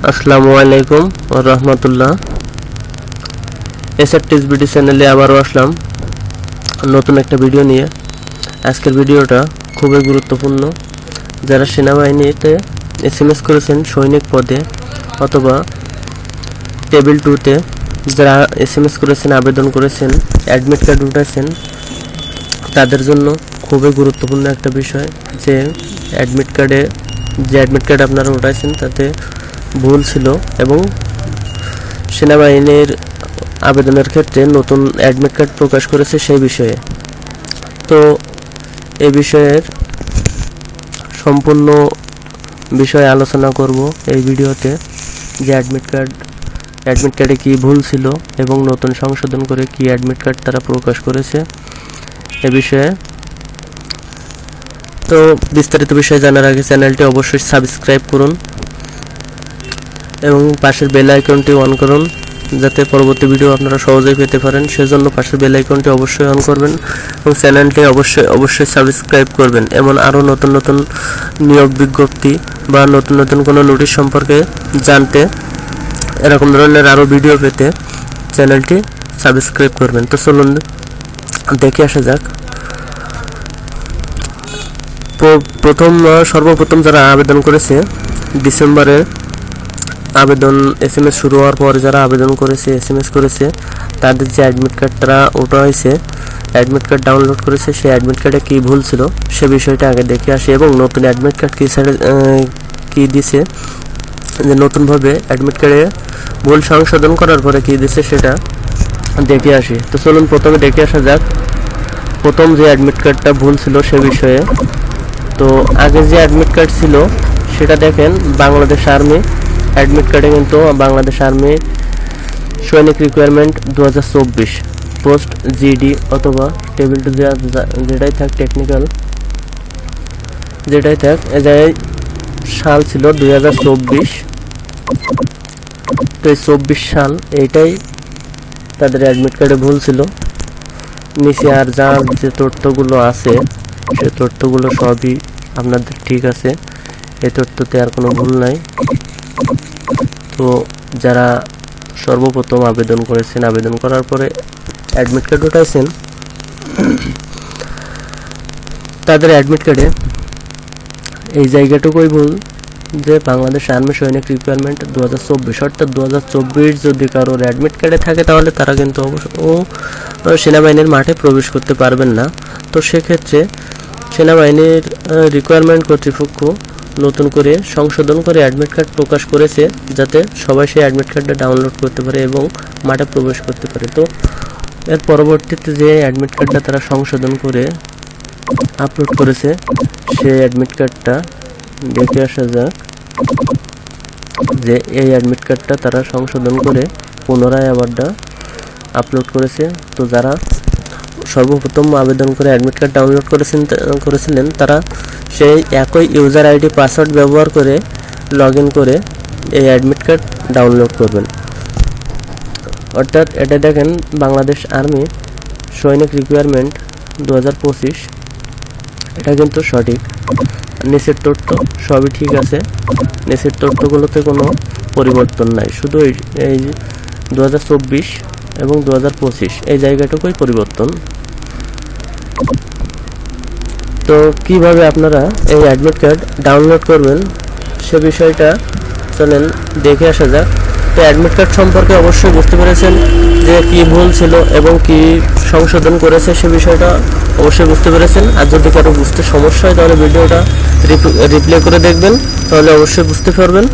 আসসালামু আলাইকুম ওয়া রাহমাতুল্লাহ। এসআরটিএসবিডি চ্যানেলে আবারও আসলাম নতুন একটা ভিডিও নিয়ে। আজকের ভিডিওটা খুবই গুরুত্বপূর্ণ। যারা সেনাবাহিনীতে এসএমএস করেছেন সৈনিক পদে অথবা টেবিল 2-তে যারা এসএমএস করেছেন, আবেদন করেছেন, অ্যাডমিট কার্ড উঠাইছেন, তাদের জন্য খুবই গুরুত্বপূর্ণ একটা বিষয় যে অ্যাডমিট কার্ড আপনারা উঠাইছেন তাতে ভুল ছিল এবং সেনাবাহিনীর আবেদনের ক্ষেত্রে নতুন অ্যাডমিট কার্ড প্রকাশ করেছে সেই বিষয়ে। তো এই বিষয়ের সম্পূর্ণ বিষয়ে আলোচনা করব এই ভিডিওতে, যে অ্যাডমিট কার্ডে কি ভুল ছিল এবং নতুন সংশোধন করে কি অ্যাডমিট কার্ড তারা প্রকাশ করেছে এ বিষয়ে। তো বিস্তারিত বিষয় জানার আগে চ্যানেলটি অবশ্যই সাবস্ক্রাইব করুন এবং পাশের বেল আইকনটি অন করুন যাতে পরবর্তী ভিডিও আপনারা সহজেই পেতে পারেন। সেজন্য পাশের বেল আইকনটি অবশ্যই অন করবেন এবং চ্যানেলটি অবশ্যই সাবস্ক্রাইব করবেন। এমন আরও নতুন নতুন নিয়োগ বিজ্ঞপ্তি বা নতুন কোনো নোটিশ সম্পর্কে জানতে, এরকম ধরনের আরও ভিডিও পেতে চ্যানেলটি সাবস্ক্রাইব করবেন। তো চলুন দেখে আসা যাক। সর্বপ্রথম যারা আবেদন করেছে ডিসেম্বরে আবেদন এসএমএস শুরু হওয়ার পর যারা আবেদন করেছে, এসএমএস করেছে, তাদের যে অ্যাডমিট কার্ড তারা ওটা হয়েছে, অ্যাডমিট কার্ড ডাউনলোড করেছে, সেই অ্যাডমিট কার্ডে কী ভুল ছিল সে বিষয়টা আগে দেখে আসি এবং নতুন অ্যাডমিট কার্ড কী দিছে, যে নতুনভাবে অ্যাডমিট কার্ডে ভুল সংশোধন করার পরে কী দিছে সেটা দেখে আসি। তো চলুন প্রথমে দেখে আসা যাক প্রথম যে অ্যাডমিট কার্ডটা ভুল ছিল সে বিষয়ে। তো আগে যে অ্যাডমিট কার্ড ছিল সেটা দেখেন বাংলাদেশ আর্মি অ্যাডমিট কার্ডে, কিন্তু বাংলাদেশ আর্মি সৈনিক রিকোয়ারমেন্ট 2024 পোস্ট জিডি অথবা টেবিল 2 যেটাই থাক, টেকনিক্যাল যেটাই থাক, এ জায়গায় সাল ছিল 2024। তো এই 24 সাল এইটাই তাদের অ্যাডমিট কার্ডে ভুল ছিল। নিচে আর যার যে তথ্যগুলো আছে সে তথ্যগুলো সবই আপনাদের ঠিক আছে, এই তথ্যতে আর কোনো ভুল নাই। তো যারা সর্বপ্রথম আবেদন করেছেন, আবেদন করার পরে অ্যাডমিট কার্ড উঠাইছেন, তাদের অ্যাডমিট কার্ডে এই জায়গাটুকুই ভুল যে বাংলাদেশ আর্মি সৈনিক রিকোয়ারমেন্ট 2024, অর্থাৎ 2024 যদি কারোর অ্যাডমিট কার্ডে থাকে তাহলে তারা কিন্তু সেনাবাহিনীর মাঠে প্রবেশ করতে পারবেন না। তো সেক্ষেত্রে সেনাবাহিনীর রিকোয়ারমেন্ট কর্তৃপক্ষ নতুন করে সংশোধন করে অ্যাডমিট কার্ড প্রকাশ করেছে যাতে সবাই সেই অ্যাডমিট কার্ডটা ডাউনলোড করতে পারে এবং মাঠে প্রবেশ করতে পারে। তো এর পরবর্তীতে যে অ্যাডমিট কার্ডটা তারা সংশোধন করে আপলোড করেছে সেই অ্যাডমিট কার্ডটা দেখে আসা যাক, যে এই অ্যাডমিট কার্ডটা তারা সংশোধন করে পুনরায় আবারটা আপলোড করেছে। তো যারা সর্বপ্রথম আবেদন করে অ্যাডমিট কার্ড ডাউনলোড করেছিলেন তারা সেই একই ইউজার আইডি পাসওয়ার্ড ব্যবহার করে লগ ইন করে এই অ্যাডমিট কার্ড ডাউনলোড করবেন। অর্থাৎ এটা দেখেন বাংলাদেশ আর্মি সৈনিক রিকোয়ারমেন্ট 2025, এটা কিন্তু সঠিক। নিচের তথ্য সবই ঠিক আছে, নিচের তথ্যগুলোতে কোনো পরিবর্তন নাই, শুধু এই 2024 এবং 2025 এই জায়গাটুকুই পরিবর্তন। তো কিভাবে আপনারা এই অ্যাডমিট কার্ড ডাউনলোড করবেন সে বিষয়টা চলেন দেখে আসা যাক। তো অ্যাডমিট কার্ড সম্পর্কে অবশ্যই বুঝতে পেরেছেন যে কি ভুল ছিল এবং কি সংশোধন করেছে সে বিষয়টা অবশ্যই বুঝতে পেরেছেন। আর যদি কারো বুঝতে সমস্যা হয় তাহলে ভিডিওটা রিপ্লে করে দেখবেন, তাহলে অবশ্যই বুঝতে পারবেন।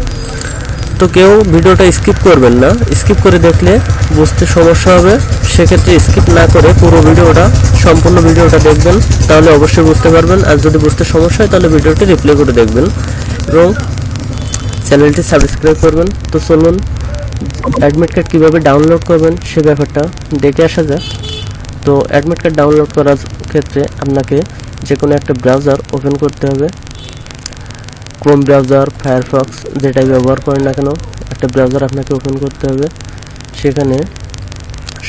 তো কেউ ভিডিওটা স্কিপ করবেন না, স্কিপ করে দেখলে বুঝতে সমস্যা হবে। সেক্ষেত্রে স্কিপ না করে পুরো সম্পূর্ণ ভিডিওটা দেখবেন, তাহলে অবশ্যই বুঝতে পারবেন। আর যদি বুঝতে সমস্যা হয় তাহলে ভিডিওটি রিপ্লে করে দেখবেন এবং চ্যানেলটি সাবস্ক্রাইব করবেন। তো চলুন অ্যাডমিট কার্ড কীভাবে ডাউনলোড করবেন সে ব্যাপারটা দেখে আসা যাক। তো অ্যাডমিট কার্ড ডাউনলোড করার ক্ষেত্রে আপনাকে যে কোনো একটা ব্রাউজার ওপেন করতে হবে, ক্রোম ব্রাউজার, ফায়ারফক্স যেটাই ব্যবহার করেন না কেন, একটা ব্রাউজার আপনাকে ওপেন করতে হবে। সেখানে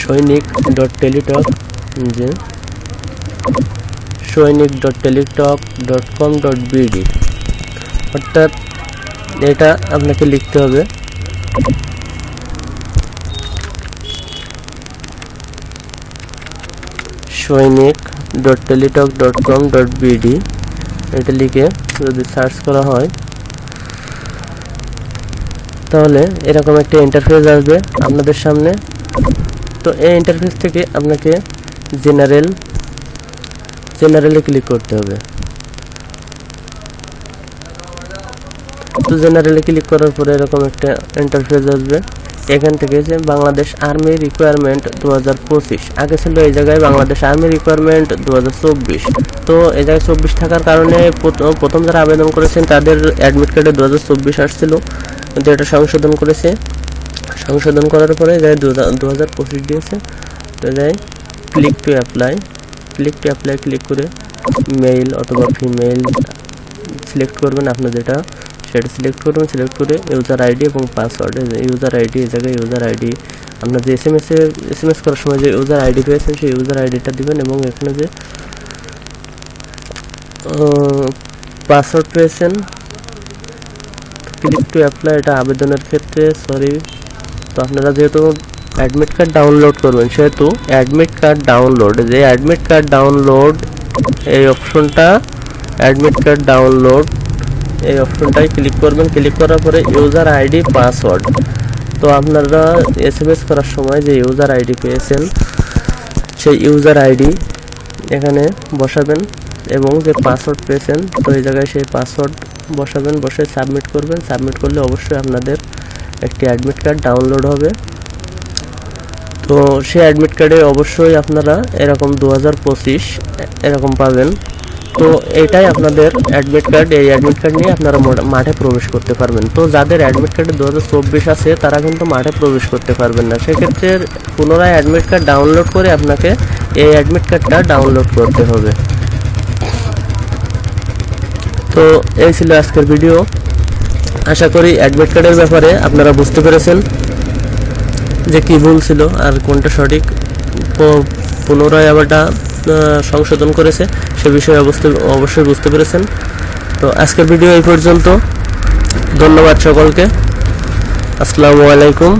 সৈনিক.টেলিটক.com.bd অর্থাৎ এটা আপনাকে লিখতে হবে। সৈনিক.teletalk.com.bd এটা লিখে যদি সার্চ করা হয় তাহলে এরকম একটা ইন্টারফেস আসবে আপনাদের সামনে। তো এই ইন্টারফেস থেকে আপনাকে জেনারেলে ক্লিক করতে হবে। তো জেনারেলে ক্লিক করার পরে এরকম একটা ইন্টারফেস আসবে। এখান থেকে যে বাংলাদেশ আর্মি রিকোয়ারমেন্ট 2025 আগে ছিল এই জায়গায় বাংলাদেশ আর্মি রিকোয়ারমেন্ট 2024। তো এই জায়গায় 24 থাকার কারণে প্রথম যারা আবেদন করেছেন তাদের অ্যাডমিট কার্ডে 2024 আসছিল, কিন্তু এটা সংশোধন করেছে। সংশোধন করার পরে এই জায়গায় 2025 দিয়েছে। তো এই জায়গায় ক্লিক টু অ্যাপ্লাই ক্লিক করে মেল অথবা ফিমেল সিলেক্ট করবেন। আপনি যেটা সেটা সিলেক্ট করবেন। সিলেক্ট করে ইউজার আইডি এবং পাসওয়ার্ড, ইউজার আইডি এই জায়গায় ইউজার আইডি আপনার যে এসএমএস করার সময় যে ইউজার আইডি পেয়েছেন সেই ইউজার আইডিটা দিবেন, এবং এখানে যে পাসওয়ার্ড পেয়েছেন। ক্লিক টু অ্যাপ্লাই এটা আবেদনের ক্ষেত্রে তো আপনারা যেহেতু অ্যাডমিট কার্ড ডাউনলোড করবেন সেহেতু অ্যাডমিট কার্ড ডাউনলোড এই অপশনটা এই অপশনটায় ক্লিক করবেন। ক্লিক করার পরে ইউজার আইডি পাসওয়ার্ড, তো আপনারা এসএমএস করার সময় যে ইউজার আইডি পেয়েছেন সেই ইউজার আইডি এখানে বসাবেন, এবং যে পাসওয়ার্ড পেয়েছেন তো এই জায়গায় সেই পাসওয়ার্ড বসাবেন। বসে সাবমিট করবেন। সাবমিট করলে অবশ্যই আপনাদের একটি অ্যাডমিট কার্ড ডাউনলোড হবে। তো সেই অ্যাডমিট কার্ডে অবশ্যই আপনারা এরকম 2025 এরকম পাবেন। তো এটাই আপনাদের অ্যাডমিট কার্ড। এই অ্যাডমিট কার্ড নিয়ে আপনারা মাঠে প্রবেশ করতে পারবেন। তো যাদের অ্যাডমিট কার্ডে 2024 আছে তারা কিন্তু মাঠে প্রবেশ করতে পারবেন না। সেক্ষেত্রে পুনরায় অ্যাডমিট কার্ড ডাউনলোড করে আপনাকে এই অ্যাডমিট কার্ডটা ডাউনলোড করতে হবে। তো এই ছিল আজকের ভিডিও। আশা করি অ্যাডমিট কার্ডের ব্যাপারে আপনারা বুঝতে পেরেছেন যে কি ভুল ছিল আর কোনটা সঠিক। পুনরায় আবারটা সংশোধন করেছে সে বিষয়ে অবশ্যই বুঝতে পেরেছেন। তো আজকের ভিডিও এই পর্যন্ত। ধন্যবাদ সকলকে। আসসালামু আলাইকুম।